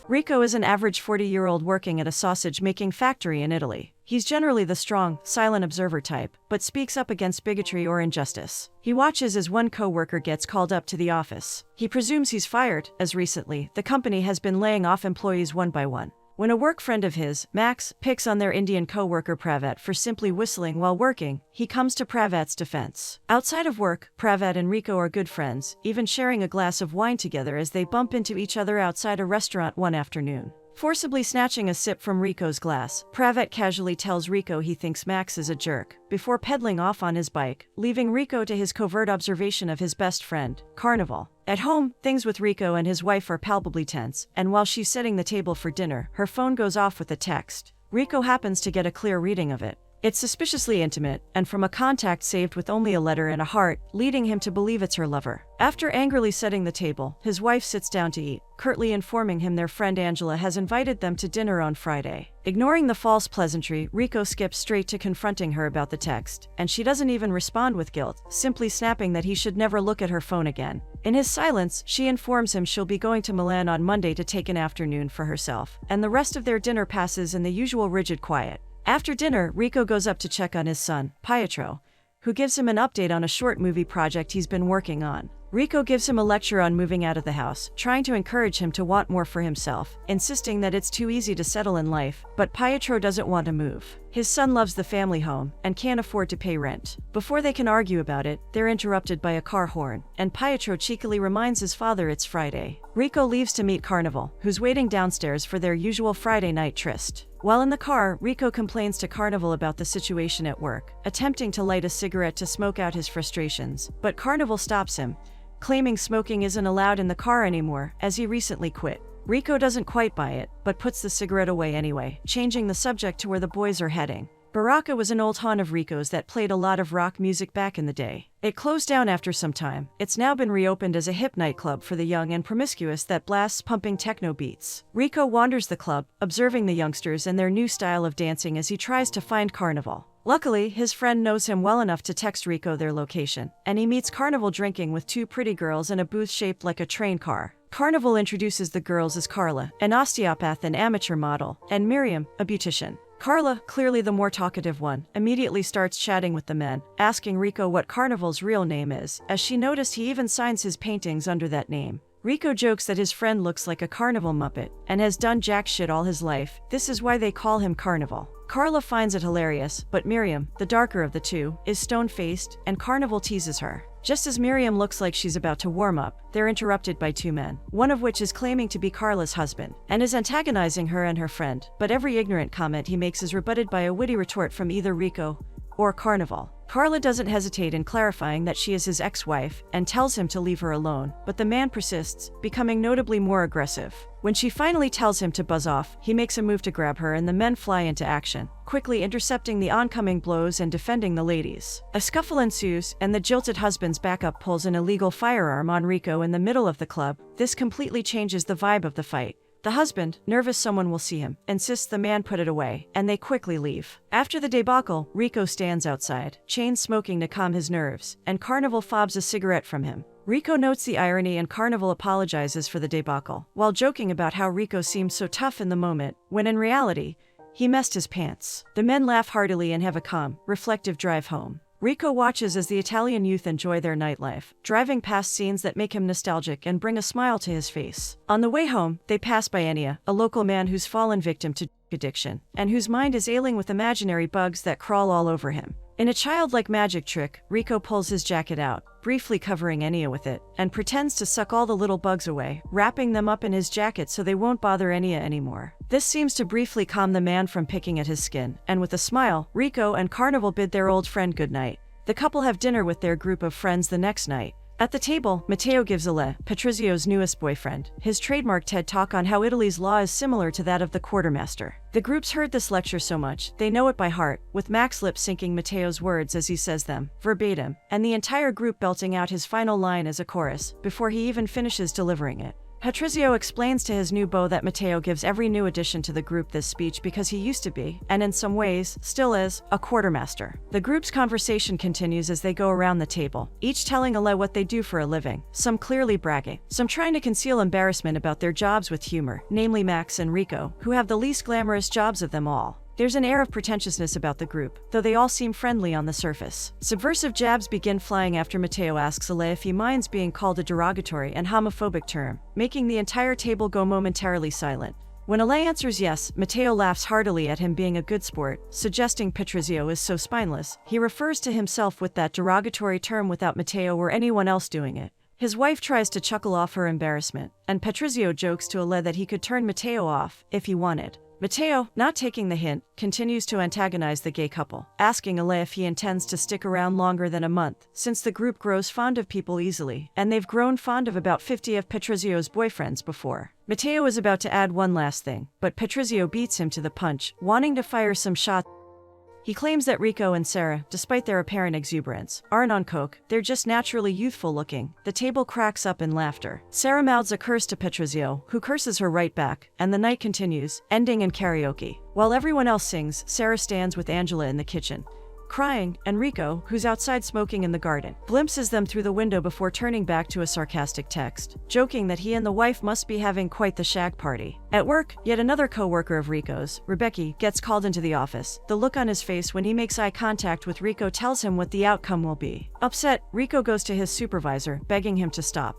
Rico is an average 40-year-old working at a sausage-making factory in Italy. He's generally the strong, silent observer type, but speaks up against bigotry or injustice. He watches as one co-worker gets called up to the office. He presumes he's fired, as recently, the company has been laying off employees one by one. When a work friend of his, Max, picks on their Indian co-worker Pravat for simply whistling while working, he comes to Pravat's defense. Outside of work, Pravat and Rico are good friends, even sharing a glass of wine together as they bump into each other outside a restaurant one afternoon. Forcibly snatching a sip from Rico's glass, Pravat casually tells Rico he thinks Max is a jerk, before pedaling off on his bike, leaving Rico to his covert observation of his best friend, Carnival. At home, things with Rico and his wife are palpably tense, and while she's setting the table for dinner, her phone goes off with a text. Rico happens to get a clear reading of it. It's suspiciously intimate, and from a contact saved with only a letter and a heart, leading him to believe it's her lover. After angrily setting the table, his wife sits down to eat, curtly informing him their friend Angela has invited them to dinner on Friday. Ignoring the false pleasantry, Rico skips straight to confronting her about the text, and she doesn't even respond with guilt, simply snapping that he should never look at her phone again. In his silence, she informs him she'll be going to Milan on Monday to take an afternoon for herself, and the rest of their dinner passes in the usual rigid quiet. After dinner, Rico goes up to check on his son, Pietro, who gives him an update on a short movie project he's been working on. Rico gives him a lecture on moving out of the house, trying to encourage him to want more for himself, insisting that it's too easy to settle in life, but Pietro doesn't want to move. His son loves the family home and can't afford to pay rent. Before they can argue about it, they're interrupted by a car horn, and Pietro cheekily reminds his father it's Friday. Rico leaves to meet Carnival, who's waiting downstairs for their usual Friday night tryst. While in the car, Rico complains to Carnival about the situation at work, attempting to light a cigarette to smoke out his frustrations, but Carnival stops him, claiming smoking isn't allowed in the car anymore, as he recently quit. Rico doesn't quite buy it, but puts the cigarette away anyway, changing the subject to where the boys are heading. Baraka was an old haunt of Rico's that played a lot of rock music back in the day. It closed down after some time. It's now been reopened as a hip nightclub for the young and promiscuous that blasts pumping techno beats. Rico wanders the club, observing the youngsters and their new style of dancing as he tries to find Carnival. Luckily, his friend knows him well enough to text Rico their location, and he meets Carnival drinking with two pretty girls in a booth shaped like a train car. Carnival introduces the girls as Carla, an osteopath and amateur model, and Miriam, a beautician. Carla, clearly the more talkative one, immediately starts chatting with the men, asking Rico what Carnival's real name is, as she noticed he even signs his paintings under that name. Rico jokes that his friend looks like a carnival muppet, and has done jack shit all his life. This is why they call him Carnival. Carla finds it hilarious, but Miriam, the darker of the two, is stone-faced, and Carnival teases her. Just as Miriam looks like she's about to warm up, they're interrupted by two men, one of which is claiming to be Carla's husband, and is antagonizing her and her friend, but every ignorant comment he makes is rebutted by a witty retort from either Rico or Carnival. Carla doesn't hesitate in clarifying that she is his ex-wife, and tells him to leave her alone, but the man persists, becoming notably more aggressive. When she finally tells him to buzz off, he makes a move to grab her and the men fly into action, quickly intercepting the oncoming blows and defending the ladies. A scuffle ensues, and the jilted husband's backup pulls an illegal firearm on Rico in the middle of the club. This completely changes the vibe of the fight. The husband, nervous someone will see him, insists the man put it away, and they quickly leave. After the debacle, Rico stands outside, chain smoking to calm his nerves, and Carnival fobs a cigarette from him. Rico notes the irony and Carnival apologizes for the debacle, while joking about how Rico seemed so tough in the moment, when in reality, he messed his pants. The men laugh heartily and have a calm, reflective drive home. Rico watches as the Italian youth enjoy their nightlife, driving past scenes that make him nostalgic and bring a smile to his face. On the way home, they pass by Ennio, a local man who's fallen victim to addiction, and whose mind is ailing with imaginary bugs that crawl all over him. In a childlike magic trick, Rico pulls his jacket out, briefly covering Ennio with it, and pretends to suck all the little bugs away, wrapping them up in his jacket so they won't bother Ennio anymore. This seems to briefly calm the man from picking at his skin, and with a smile, Rico and Carnival bid their old friend goodnight. The couple have dinner with their group of friends the next night. At the table, Matteo gives Ale, Patrizio's newest boyfriend, his trademark TED talk on how Italy's law is similar to that of the quartermaster. The group's heard this lecture so much, they know it by heart, with Max lip-syncing Matteo's words as he says them, verbatim, and the entire group belting out his final line as a chorus, before he even finishes delivering it. Patrizio explains to his new beau that Matteo gives every new addition to the group this speech because he used to be, and in some ways, still is, a quartermaster. The group's conversation continues as they go around the table, each telling Ale what they do for a living, some clearly bragging, some trying to conceal embarrassment about their jobs with humor, namely Max and Rico, who have the least glamorous jobs of them all. There's an air of pretentiousness about the group, though they all seem friendly on the surface. Subversive jabs begin flying after Matteo asks Ale if he minds being called a derogatory and homophobic term, making the entire table go momentarily silent. When Ale answers yes, Matteo laughs heartily at him being a good sport, suggesting Patrizio is so spineless. He refers to himself with that derogatory term without Matteo or anyone else doing it. His wife tries to chuckle off her embarrassment, and Patrizio jokes to Ale that he could turn Matteo off if he wanted. Matteo, not taking the hint, continues to antagonize the gay couple, asking Ale if he intends to stick around longer than a month, since the group grows fond of people easily, and they've grown fond of about 50 of Patrizio's boyfriends before. Matteo is about to add one last thing, but Patrizio beats him to the punch, wanting to fire some shots. He claims that Rico and Sarah, despite their apparent exuberance, aren't on coke, they're just naturally youthful looking. The table cracks up in laughter. Sarah mouths a curse to Patrizio, who curses her right back, and the night continues, ending in karaoke. While everyone else sings, Sarah stands with Angela in the kitchen, crying, and Rico, who's outside smoking in the garden, glimpses them through the window before turning back to a sarcastic text, joking that he and the wife must be having quite the shag party. At work, yet another co-worker of Rico's, Rebecca, gets called into the office. The look on his face when he makes eye contact with Rico tells him what the outcome will be. Upset, Rico goes to his supervisor, begging him to stop.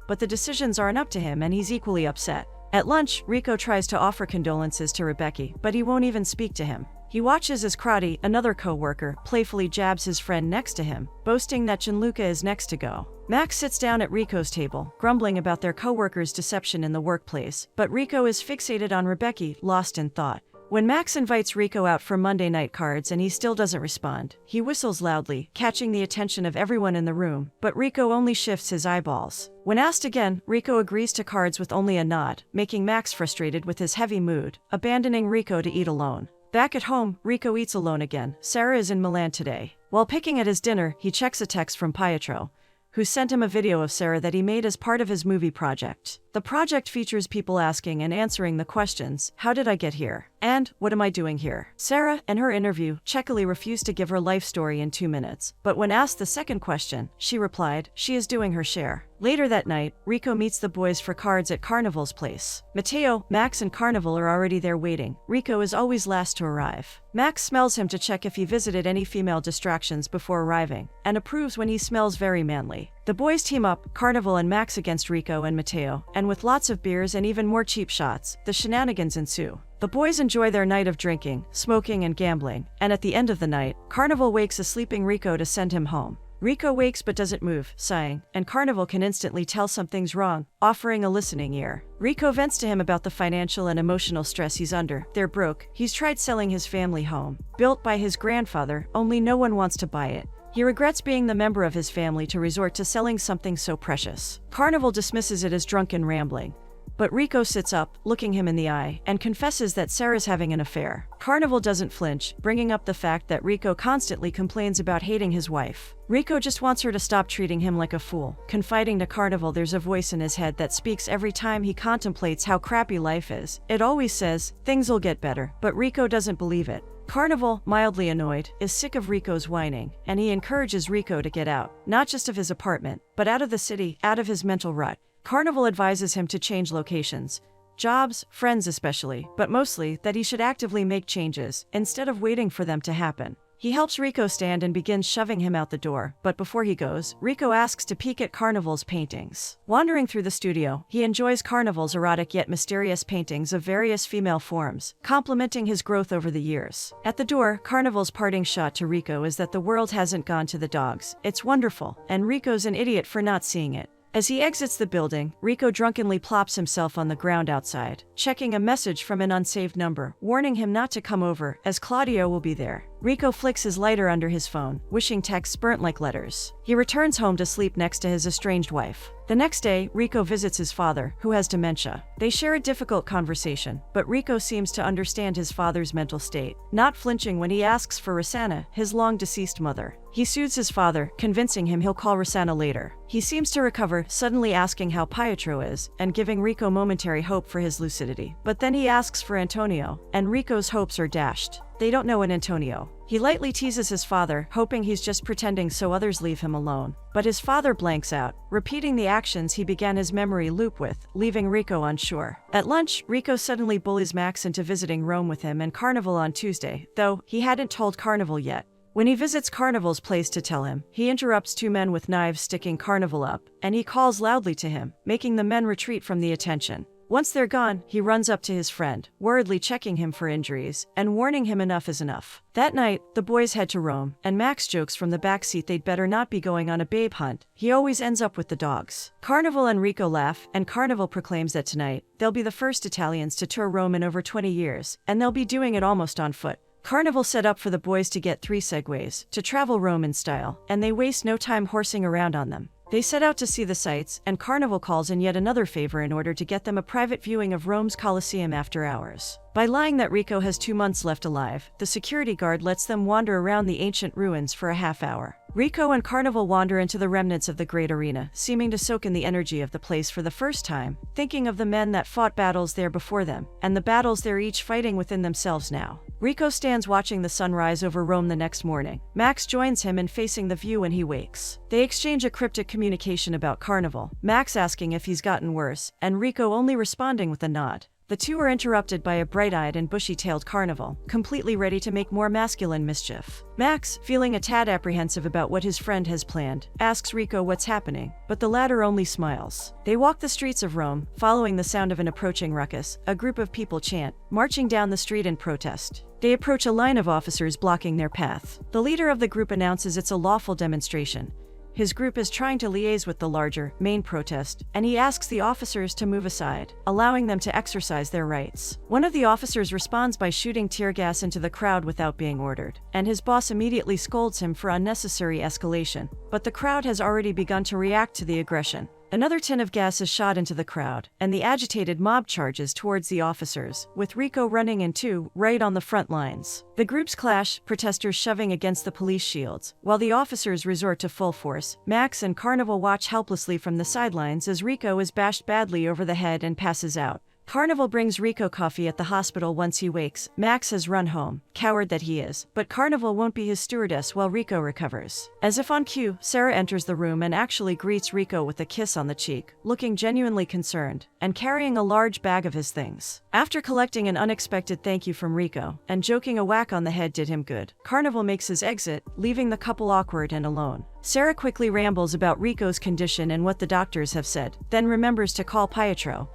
But the decisions aren't up to him and he's equally upset. At lunch, Rico tries to offer condolences to Rebecca, but he won't even speak to him. He watches as Crotty, another co-worker, playfully jabs his friend next to him, boasting that Gianluca is next to go. Max sits down at Rico's table, grumbling about their co-worker's deception in the workplace, but Rico is fixated on Rebecca, lost in thought. When Max invites Rico out for Monday night cards and he still doesn't respond, he whistles loudly, catching the attention of everyone in the room, but Rico only shifts his eyeballs. When asked again, Rico agrees to cards with only a nod, making Max frustrated with his heavy mood, abandoning Rico to eat alone. Back at home, Rico eats alone again. Sarah is in Milan today. While picking at his dinner, he checks a text from Pietro, who sent him a video of Sarah that he made as part of his movie project. The project features people asking and answering the questions, "How did I get here?" and "What am I doing here?" Sarah, in her interview, cheekily refused to give her life story in 2 minutes, but when asked the second question, she replied, she is doing her share. Later that night, Rico meets the boys for cards at Carnival's place. Matteo, Max, and Carnival are already there waiting. Rico is always last to arrive. Max smells him to check if he visited any female distractions before arriving, and approves when he smells very manly. The boys team up, Carnival and Max against Rico and Matteo, and with lots of beers and even more cheap shots, the shenanigans ensue. The boys enjoy their night of drinking, smoking, and gambling, and at the end of the night, Carnival wakes a sleeping Rico to send him home. Rico wakes but doesn't move, sighing, and Carnival can instantly tell something's wrong, offering a listening ear. Rico vents to him about the financial and emotional stress he's under. They're broke. He's tried selling his family home, built by his grandfather, only no one wants to buy it. He regrets being the member of his family to resort to selling something so precious. Carnival dismisses it as drunken rambling. But Rico sits up, looking him in the eye, and confesses that Sarah's having an affair. Carnival doesn't flinch, bringing up the fact that Rico constantly complains about hating his wife. Rico just wants her to stop treating him like a fool, confiding to Carnival there's a voice in his head that speaks every time he contemplates how crappy life is. It always says, things'll get better, but Rico doesn't believe it. Carnival, mildly annoyed, is sick of Rico's whining, and he encourages Rico to get out, not just of his apartment, but out of the city, out of his mental rut. Carnival advises him to change locations, jobs, friends especially, but mostly that he should actively make changes, instead of waiting for them to happen. He helps Rico stand and begins shoving him out the door, but before he goes, Rico asks to peek at Carnival's paintings. Wandering through the studio, he enjoys Carnival's erotic yet mysterious paintings of various female forms, complimenting his growth over the years. At the door, Carnival's parting shot to Rico is that the world hasn't gone to the dogs. It's wonderful, and Rico's an idiot for not seeing it. As he exits the building, Rico drunkenly plops himself on the ground outside, checking a message from an unsaved number, warning him not to come over, as Claudio will be there. Rico flicks his lighter under his phone, wishing texts burnt like letters. He returns home to sleep next to his estranged wife. The next day, Rico visits his father, who has dementia. They share a difficult conversation, but Rico seems to understand his father's mental state, not flinching when he asks for Rosanna, his long-deceased mother. He soothes his father, convincing him he'll call Rosanna later. He seems to recover, suddenly asking how Pietro is, and giving Rico momentary hope for his lucidity. But then he asks for Antonio, and Rico's hopes are dashed. They don't know an Antonio. He lightly teases his father, hoping he's just pretending so others leave him alone. But his father blanks out, repeating the actions he began his memory loop with, leaving Rico unsure. At lunch, Rico suddenly bullies Max into visiting Rome with him and Carnival on Tuesday, though he hadn't told Carnival yet. When he visits Carnival's place to tell him, he interrupts two men with knives sticking Carnival up, and he calls loudly to him, making the men retreat from the attention. Once they're gone, he runs up to his friend, worriedly checking him for injuries, and warning him enough is enough. That night, the boys head to Rome, and Max jokes from the backseat they'd better not be going on a babe hunt. He always ends up with the dogs. Carnival and Rico laugh, and Carnival proclaims that tonight, they'll be the first Italians to tour Rome in over 20 years, and they'll be doing it almost on foot. Carnival set up for the boys to get 3 Segways, to travel Rome in style, and they waste no time horsing around on them. They set out to see the sights, and Carnival calls in yet another favor in order to get them a private viewing of Rome's Colosseum after hours. By lying that Rico has 2 months left alive, the security guard lets them wander around the ancient ruins for a half hour. Rico and Carnival wander into the remnants of the great arena, seeming to soak in the energy of the place for the first time, thinking of the men that fought battles there before them, and the battles they're each fighting within themselves now. Rico stands watching the sun rise over Rome the next morning. Max joins him in facing the view when he wakes. They exchange a cryptic communication about Carnival, Max asking if he's gotten worse, and Rico only responding with a nod. The two are interrupted by a bright-eyed and bushy-tailed Carnival, completely ready to make more masculine mischief. Max, feeling a tad apprehensive about what his friend has planned, asks Rico what's happening, but the latter only smiles. They walk the streets of Rome, following the sound of an approaching ruckus. A group of people chant, marching down the street in protest. They approach a line of officers blocking their path. The leader of the group announces it's a lawful demonstration. His group is trying to liaise with the larger, main protest, and he asks the officers to move aside, allowing them to exercise their rights. One of the officers responds by shooting tear gas into the crowd without being ordered, and his boss immediately scolds him for unnecessary escalation. But the crowd has already begun to react to the aggression. Another tin of gas is shot into the crowd, and the agitated mob charges towards the officers, with Rico running in too, right on the front lines. The groups clash, protesters shoving against the police shields, while the officers resort to full force. Max and Carnival watch helplessly from the sidelines as Rico is bashed badly over the head and passes out. Carnival brings Rico coffee at the hospital once he wakes. Max has run home, coward that he is, but Carnival won't be his stewardess while Rico recovers. As if on cue, Sarah enters the room and actually greets Rico with a kiss on the cheek, looking genuinely concerned, and carrying a large bag of his things. After collecting an unexpected thank you from Rico, and joking a whack on the head did him good, Carnival makes his exit, leaving the couple awkward and alone. Sarah quickly rambles about Rico's condition and what the doctors have said, then remembers to call Pietro,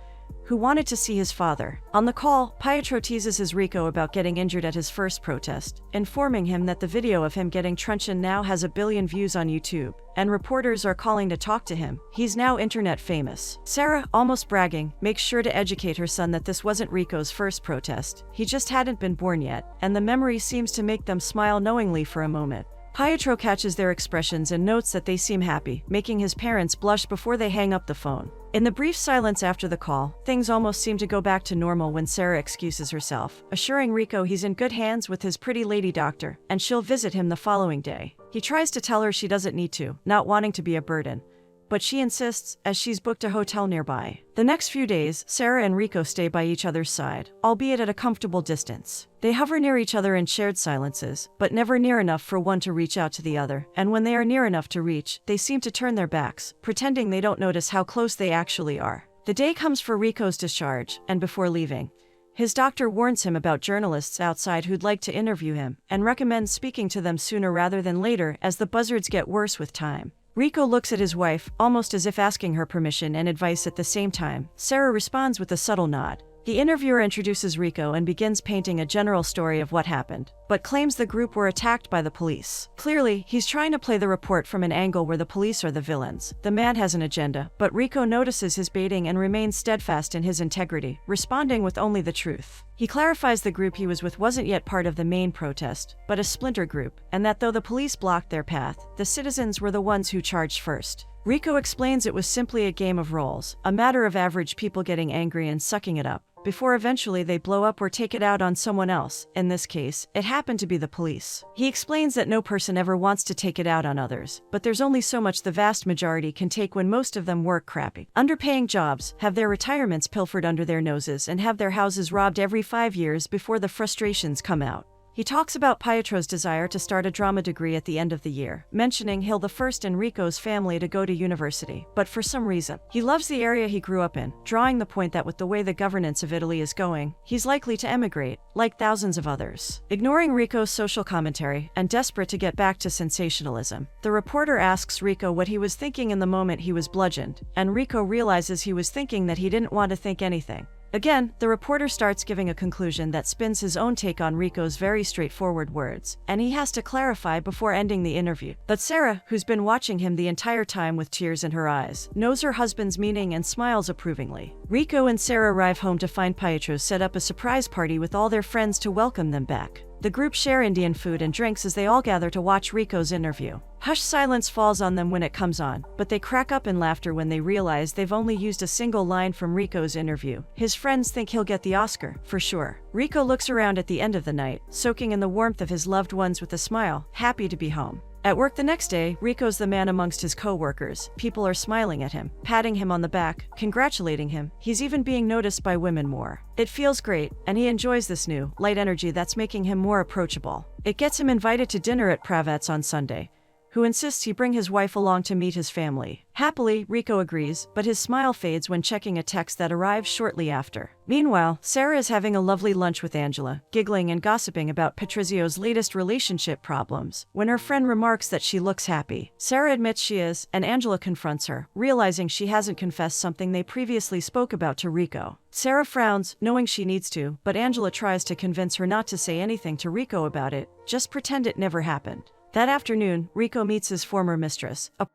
who wanted to see his father. On the call, Pietro teases his Rico about getting injured at his first protest, informing him that the video of him getting truncheon now has 1 billion views on YouTube, and reporters are calling to talk to him. He's now internet famous. Sarah, almost bragging, makes sure to educate her son that this wasn't Rico's first protest. He just hadn't been born yet, and the memory seems to make them smile knowingly for a moment. Pietro catches their expressions and notes that they seem happy, making his parents blush before they hang up the phone. In the brief silence after the call, things almost seem to go back to normal when Sarah excuses herself, assuring Rico he's in good hands with his pretty lady doctor, and she'll visit him the following day. He tries to tell her she doesn't need to, not wanting to be a burden, but she insists, as she's booked a hotel nearby. The next few days, Sarah and Rico stay by each other's side, albeit at a comfortable distance. They hover near each other in shared silences, but never near enough for one to reach out to the other, and when they are near enough to reach, they seem to turn their backs, pretending they don't notice how close they actually are. The day comes for Rico's discharge, and before leaving, his doctor warns him about journalists outside who'd like to interview him, and recommends speaking to them sooner rather than later as the buzzards get worse with time. Rico looks at his wife, almost as if asking her permission and advice at the same time. Sarah responds with a subtle nod. The interviewer introduces Rico and begins painting a general story of what happened, but claims the group were attacked by the police. Clearly, he's trying to play the report from an angle where the police are the villains. The man has an agenda, but Rico notices his baiting and remains steadfast in his integrity, responding with only the truth. He clarifies the group he was with wasn't yet part of the main protest, but a splinter group, and that though the police blocked their path, the citizens were the ones who charged first. Rico explains it was simply a game of roles, a matter of average people getting angry and sucking it up, before eventually they blow up or take it out on someone else. In this case, it happened to be the police. He explains that no person ever wants to take it out on others, but there's only so much the vast majority can take when most of them work crappy, underpaying jobs, have their retirements pilfered under their noses, and have their houses robbed every 5 years before the frustrations come out. He talks about Pietro's desire to start a drama degree at the end of the year, mentioning he'll the first in Rico's family to go to university, but for some reason, he loves the area he grew up in, drawing the point that with the way the governance of Italy is going, he's likely to emigrate, like thousands of others. Ignoring Rico's social commentary, and desperate to get back to sensationalism, the reporter asks Rico what he was thinking in the moment he was bludgeoned, and Rico realizes he was thinking that he didn't want to think anything. Again, the reporter starts giving a conclusion that spins his own take on Rico's very straightforward words, and he has to clarify before ending the interview. But Sarah, who's been watching him the entire time with tears in her eyes, knows her husband's meaning and smiles approvingly. Rico and Sarah arrive home to find Pietro set up a surprise party with all their friends to welcome them back. The group share Indian food and drinks as they all gather to watch Rico's interview. Hushed silence falls on them when it comes on, but they crack up in laughter when they realize they've only used a single line from Rico's interview. His friends think he'll get the Oscar, for sure. Rico looks around at the end of the night, soaking in the warmth of his loved ones with a smile, happy to be home. At work the next day, Rico's the man amongst his co-workers. People are smiling at him, patting him on the back, congratulating him. He's even being noticed by women more. It feels great, and he enjoys this new, light energy that's making him more approachable. It gets him invited to dinner at Pravet's on Sunday, who insists he bring his wife along to meet his family. Happily, Rico agrees, but his smile fades when checking a text that arrives shortly after. Meanwhile, Sarah is having a lovely lunch with Angela, giggling and gossiping about Patrizio's latest relationship problems, when her friend remarks that she looks happy. Sarah admits she is, and Angela confronts her, realizing she hasn't confessed something they previously spoke about to Rico. Sarah frowns, knowing she needs to, but Angela tries to convince her not to say anything to Rico about it, just pretend it never happened. That afternoon, Rico meets his former mistress, a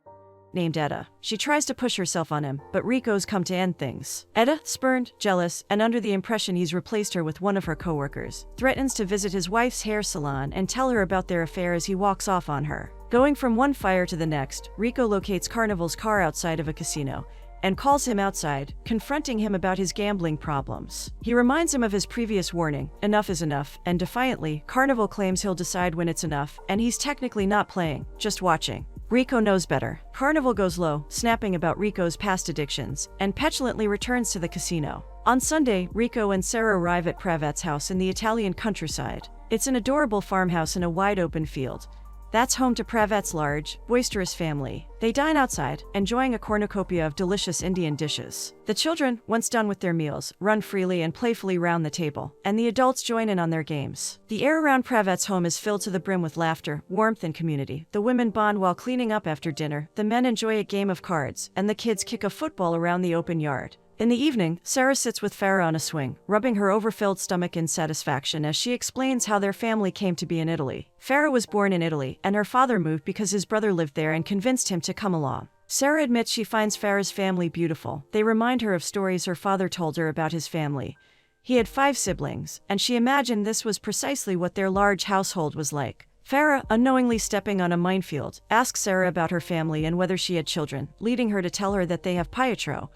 named Etta. She tries to push herself on him, but Rico's come to end things. Etta, spurned, jealous, and under the impression he's replaced her with one of her coworkers, threatens to visit his wife's hair salon and tell her about their affair as he walks off on her. Going from one fire to the next, Rico locates Carnival's car outside of a casino and calls him outside, confronting him about his gambling problems. He reminds him of his previous warning, enough is enough, and defiantly, Carnival claims he'll decide when it's enough, and he's technically not playing, just watching. Rico knows better. Carnival goes low, snapping about Rico's past addictions, and petulantly returns to the casino. On Sunday, Rico and Sarah arrive at Pravet's house in the Italian countryside. It's an adorable farmhouse in a wide open field. That's home to Pravet's large, boisterous family. They dine outside, enjoying a cornucopia of delicious Indian dishes. The children, once done with their meals, run freely and playfully round the table, and the adults join in on their games. The air around Pravet's home is filled to the brim with laughter, warmth, and community. The women bond while cleaning up after dinner, the men enjoy a game of cards, and the kids kick a football around the open yard. In the evening, Sarah sits with Farah on a swing, rubbing her overfilled stomach in satisfaction as she explains how their family came to be in Italy. Farah was born in Italy, and her father moved because his brother lived there and convinced him to come along. Sarah admits she finds Farah's family beautiful. They remind her of stories her father told her about his family. He had 5 siblings, and she imagined this was precisely what their large household was like. Farah, unknowingly stepping on a minefield, asks Sarah about her family and whether she had children, leading her to tell her that they have Pietro,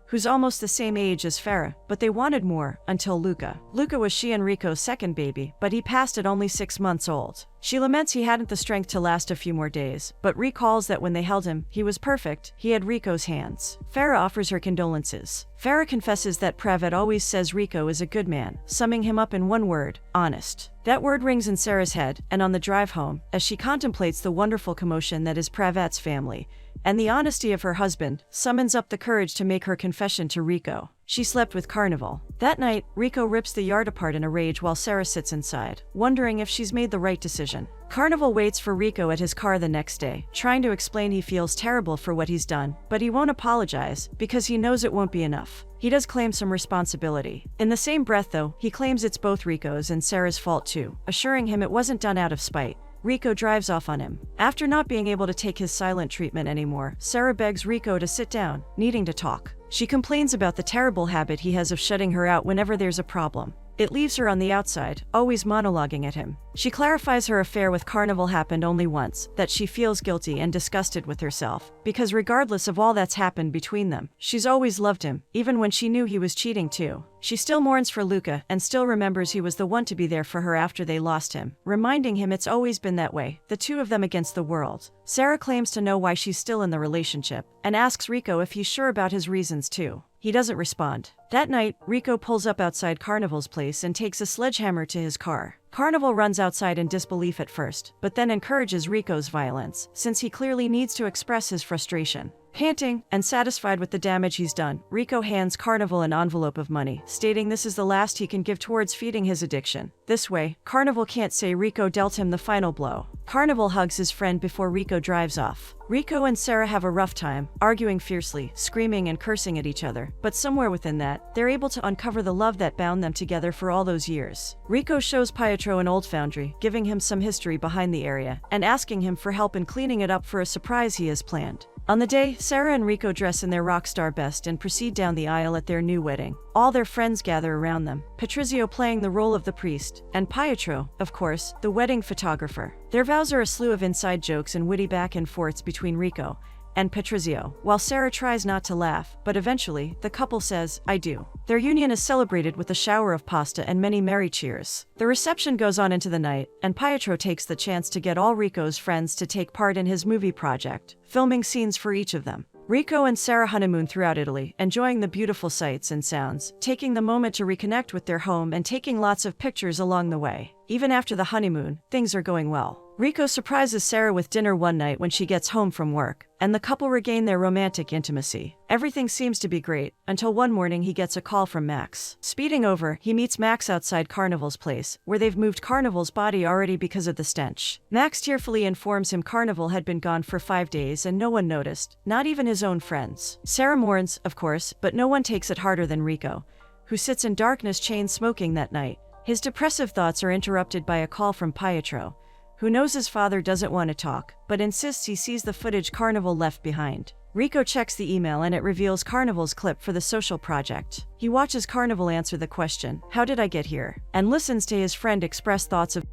who's almost the same age as Farah, but they wanted more, until Luca. Luca was she and Rico's second baby, but he passed at only 6 months old. She laments he hadn't the strength to last a few more days, but recalls that when they held him, he was perfect, he had Rico's hands. Farah offers her condolences. Farah confesses that Pravet always says Rico is a good man, summing him up in one word: honest. That word rings in Sarah's head, and on the drive home, as she contemplates the wonderful commotion that is Pravet's family, and the honesty of her husband summons up the courage to make her confession to Rico. She slept with Carnival. That night, Rico rips the yard apart in a rage while Sarah sits inside, wondering if she's made the right decision. Carnival waits for Rico at his car the next day, trying to explain he feels terrible for what he's done, but he won't apologize because he knows it won't be enough. He does claim some responsibility. In the same breath, though, he claims it's both Rico's and Sarah's fault too, assuring him it wasn't done out of spite. Rico drives off on him. After not being able to take his silent treatment anymore, Sarah begs Rico to sit down, needing to talk. She complains about the terrible habit he has of shutting her out whenever there's a problem. It leaves her on the outside, always monologuing at him. She clarifies her affair with Carnival happened only once, that she feels guilty and disgusted with herself, because regardless of all that's happened between them, she's always loved him, even when she knew he was cheating too. She still mourns for Luca and still remembers he was the one to be there for her after they lost him, reminding him it's always been that way, the two of them against the world. Sarah claims to know why she's still in the relationship, and asks Rico if he's sure about his reasons too. He doesn't respond. That night, Rico pulls up outside Carnival's place and takes a sledgehammer to his car. Carnival runs outside in disbelief at first, but then encourages Rico's violence, since he clearly needs to express his frustration. Panting and satisfied with the damage he's done, Rico hands Carnival an envelope of money, stating this is the last he can give towards feeding his addiction. This way, Carnival can't say Rico dealt him the final blow. Carnival hugs his friend before Rico drives off. Rico and Sarah have a rough time, arguing fiercely, screaming and cursing at each other, but somewhere within that, they're able to uncover the love that bound them together for all those years. Rico shows Pietro an old foundry, giving him some history behind the area, and asking him for help in cleaning it up for a surprise he has planned. On the day, Sarah and Rico dress in their rock star best and proceed down the aisle at their new wedding. All their friends gather around them, Patrizio playing the role of the priest, and Pietro, of course, the wedding photographer. Their vows are a slew of inside jokes and witty back and forths between Rico and Patrizio, while Sarah tries not to laugh, but eventually, the couple says, "I do." Their union is celebrated with a shower of pasta and many merry cheers. The reception goes on into the night, and Pietro takes the chance to get all Rico's friends to take part in his movie project, filming scenes for each of them. Rico and Sarah honeymoon throughout Italy, enjoying the beautiful sights and sounds, taking the moment to reconnect with their home and taking lots of pictures along the way. Even after the honeymoon, things are going well. Rico surprises Sarah with dinner one night when she gets home from work, and the couple regain their romantic intimacy. Everything seems to be great, until one morning he gets a call from Max. Speeding over, he meets Max outside Carnival's place, where they've moved Carnival's body already because of the stench. Max tearfully informs him Carnival had been gone for 5 days and no one noticed, not even his own friends. Sarah mourns, of course, but no one takes it harder than Rico, who sits in darkness chain smoking that night. His depressive thoughts are interrupted by a call from Pietro, who knows his father doesn't want to talk, but insists he sees the footage Carnival left behind. Rico checks the email and it reveals Carnival's clip for the social project. He watches Carnival answer the question, "How did I get here?" and listens to his friend express thoughts of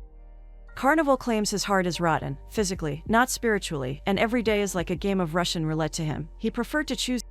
Carnival claims his heart is rotten, physically, not spiritually, and every day is like a game of Russian roulette to him. He preferred to choose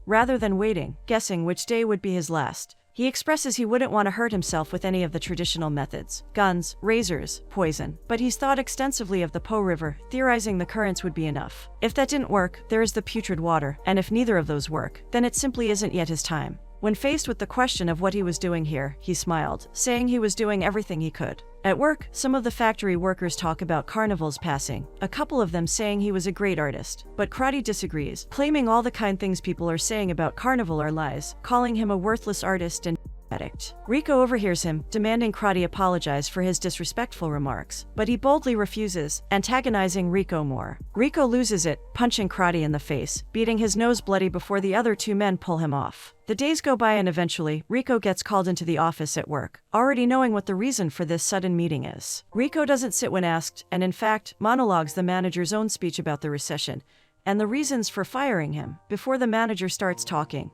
rather than waiting, guessing which day would be his last. He expresses he wouldn't want to hurt himself with any of the traditional methods, guns, razors, poison, but he's thought extensively of the Po River, theorizing the currents would be enough. If that didn't work, there is the putrid water, and if neither of those work, then it simply isn't yet his time. When faced with the question of what he was doing here, he smiled, saying he was doing everything he could. At work, some of the factory workers talk about Carnival's passing, a couple of them saying he was a great artist. But Crotty disagrees, claiming all the kind things people are saying about Carnival are lies, calling him a worthless artist and addict. Rico overhears him, demanding Crotty apologize for his disrespectful remarks, but he boldly refuses, antagonizing Rico more. Rico loses it, punching Crotty in the face, beating his nose bloody before the other two men pull him off. The days go by and eventually, Rico gets called into the office at work, already knowing what the reason for this sudden meeting is. Rico doesn't sit when asked, and in fact, monologues the manager's own speech about the recession and the reasons for firing him, before the manager starts talking,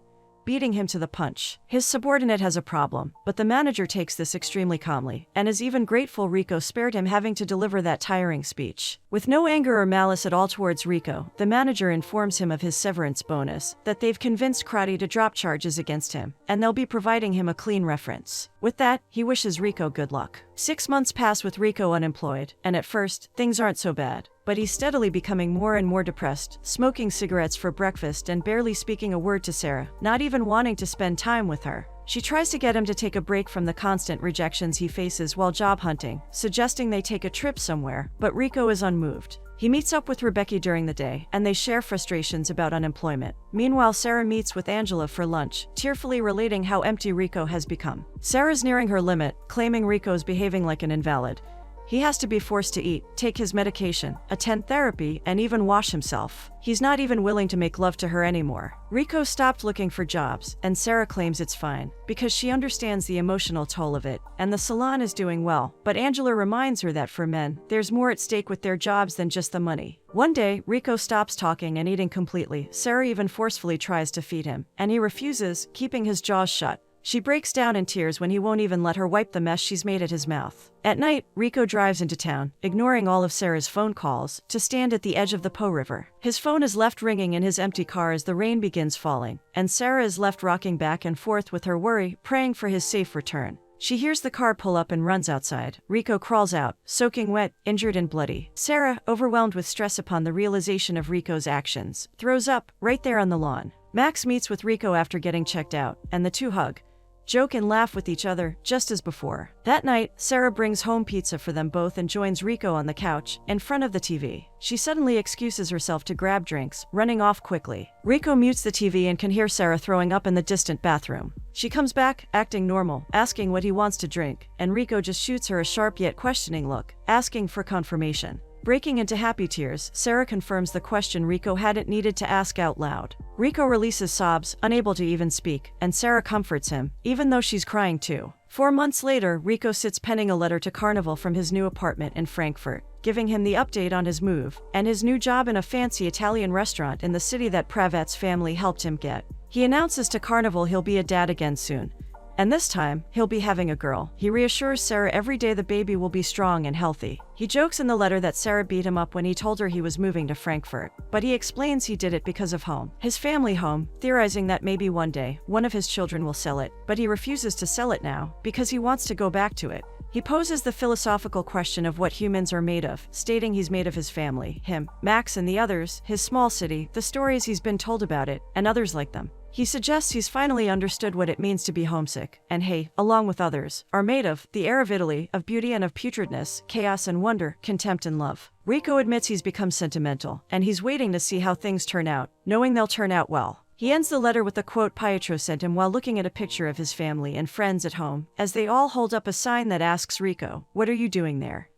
beating him to the punch. His subordinate has a problem, but the manager takes this extremely calmly, and is even grateful Rico spared him having to deliver that tiring speech. With no anger or malice at all towards Rico, the manager informs him of his severance bonus, that they've convinced Crotty to drop charges against him, and they'll be providing him a clean reference. With that, he wishes Rico good luck. 6 months pass with Rico unemployed, and at first, things aren't so bad. But he's steadily becoming more and more depressed, smoking cigarettes for breakfast and barely speaking a word to Sarah, not even wanting to spend time with her. She tries to get him to take a break from the constant rejections he faces while job hunting, suggesting they take a trip somewhere, but Rico is unmoved. He meets up with Rebecca during the day, and they share frustrations about unemployment. Meanwhile, Sarah meets with Angela for lunch, tearfully relating how empty Rico has become. Sarah's nearing her limit, claiming Rico's behaving like an invalid. He has to be forced to eat, take his medication, attend therapy, and even wash himself. He's not even willing to make love to her anymore. Rico stopped looking for jobs, and Sarah claims it's fine, because she understands the emotional toll of it, and the salon is doing well. But Angela reminds her that for men, there's more at stake with their jobs than just the money. One day, Rico stops talking and eating completely. Sarah even forcefully tries to feed him, and he refuses, keeping his jaws shut. She breaks down in tears when he won't even let her wipe the mess she's made at his mouth. At night, Rico drives into town, ignoring all of Sarah's phone calls, to stand at the edge of the Po River. His phone is left ringing in his empty car as the rain begins falling, and Sarah is left rocking back and forth with her worry, praying for his safe return. She hears the car pull up and runs outside. Rico crawls out, soaking wet, injured and bloody. Sarah, overwhelmed with stress upon the realization of Rico's actions, throws up, right there on the lawn. Max meets with Rico after getting checked out, and the two hug, joke and laugh with each other, just as before. That night, Sarah brings home pizza for them both and joins Rico on the couch, in front of the TV. She suddenly excuses herself to grab drinks, running off quickly. Rico mutes the TV and can hear Sarah throwing up in the distant bathroom. She comes back, acting normal, asking what he wants to drink, and Rico just shoots her a sharp yet questioning look, asking for confirmation. Breaking into happy tears, Sarah confirms the question Rico hadn't needed to ask out loud. Rico releases sobs, unable to even speak, and Sarah comforts him, even though she's crying too. 4 months later, Rico sits penning a letter to Carnival from his new apartment in Frankfurt, giving him the update on his move, and his new job in a fancy Italian restaurant in the city that Pravet's family helped him get. He announces to Carnival he'll be a dad again soon. And this time, he'll be having a girl. He reassures Sarah every day the baby will be strong and healthy. He jokes in the letter that Sarah beat him up when he told her he was moving to Frankfurt, but he explains he did it because of home, his family home, theorizing that maybe one day, one of his children will sell it, but he refuses to sell it now, because he wants to go back to it. He poses the philosophical question of what humans are made of, stating he's made of his family, him, Max and the others, his small city, the stories he's been told about it, and others like them. He suggests he's finally understood what it means to be homesick, and he, along with others, are made of the air of Italy, of beauty and of putridness, chaos and wonder, contempt and love. Rico admits he's become sentimental, and he's waiting to see how things turn out, knowing they'll turn out well. He ends the letter with the quote Pietro sent him while looking at a picture of his family and friends at home, as they all hold up a sign that asks Rico, "What are you doing there?"